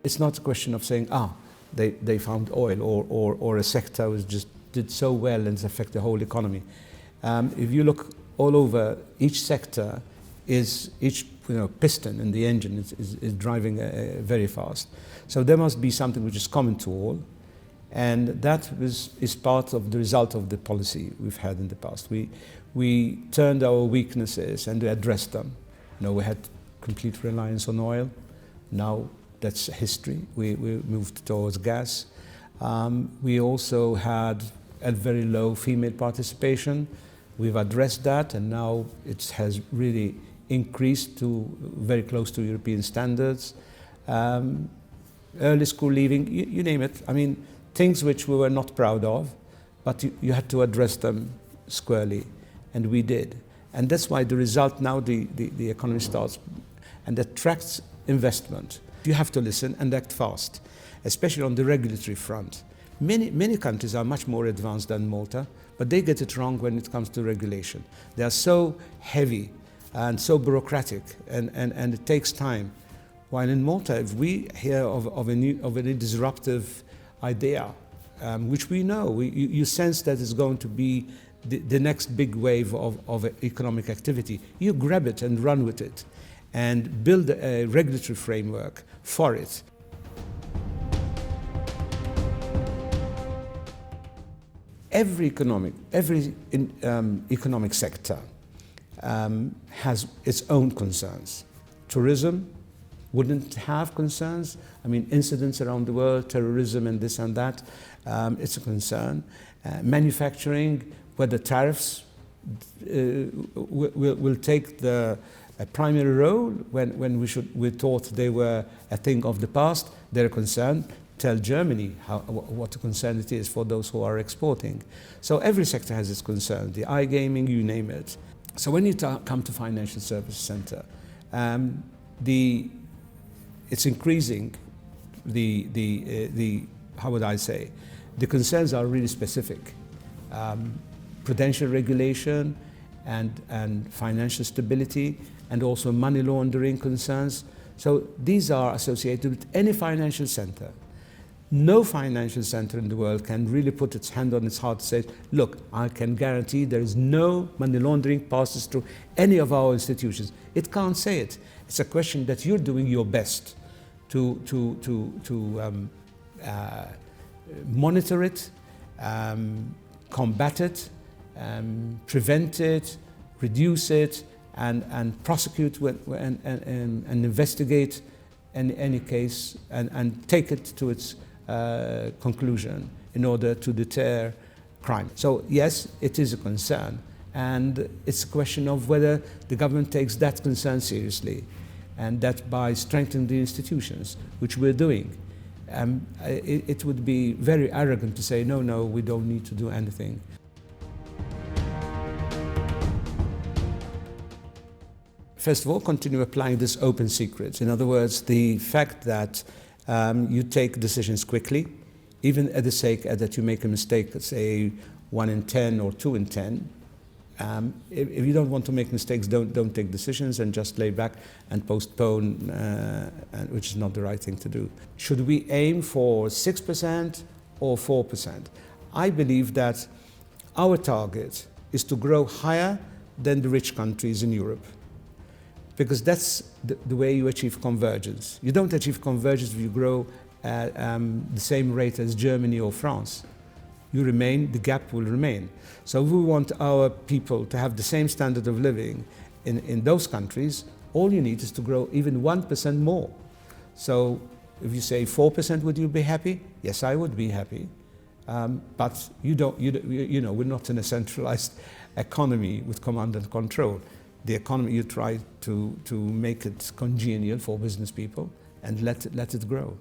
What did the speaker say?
It's not a question of saying, they found oil or a sector was just did so well and it's affected the whole economy. If you look all over, each sector is, each piston in the engine is driving very fast. So there must be something which is common to all, and that is part of the result of the policy we've had in the past. We turned our weaknesses and we addressed them. We had complete reliance on oil. Now that's history. We moved towards gas. We also had a very low female participation. We've addressed that, and now it has really increased to very close to European standards. Early school leaving, you name it. I mean, things which we were not proud of, but you had to address them squarely, and we did. And that's why the result now, the economy starts and attracts investment. You have to listen and act fast, especially on the regulatory front. Many countries are much more advanced than Malta, but they get it wrong when it comes to regulation. They are so heavy and so bureaucratic, and it takes time. While in Malta, if we hear of a disruptive idea, which we know, you sense that it's going to be the next big wave of economic activity, you grab it and run with it and build a regulatory framework for it. Every economic sector has its own concerns. Tourism wouldn't have concerns. I mean, incidents around the world, terrorism and this and that, it's a concern. Manufacturing, whether tariffs will take a primary role when we thought they were a thing of the past, they're a concern. Tell Germany what a concern it is for those who are exporting. So every sector has its concern, the iGaming, you name it. So when you come to Financial Services Centre, it's increasing how would I say, the concerns are really specific. Prudential regulation and financial stability, and also money laundering concerns. So these are associated with any financial centre. No financial centre in the world can really put its hand on its heart and say, look, I can guarantee there is no money laundering passes through any of our institutions. It can't say it. It's a question that you're doing your best to monitor it, combat it, prevent it, reduce it, and prosecute and investigate any case and take it to its conclusion in order to deter crime. So yes, it is a concern, and it's a question of whether the government takes that concern seriously, and that by strengthening the institutions, which we're doing, it would be very arrogant to say, no, we don't need to do anything. First of all, continue applying this open secrets. In other words, the fact that you take decisions quickly, even at the sake that you make a mistake, let's say 1 in 10 or 2 in 10. If you don't want to make mistakes, don't take decisions and just lay back and postpone, which is not the right thing to do. Should we aim for 6% or 4%? I believe that our target is to grow higher than the rich countries in Europe, because that's the way you achieve convergence. You don't achieve convergence if you grow at the same rate as Germany or France. The gap will remain. So if we want our people to have the same standard of living in those countries, all you need is to grow even 1% more. So if you say 4%, would you be happy? Yes, I would be happy. But we're not in a centralized economy with command and control. The economy, you try to make it congenial for business people and let it grow.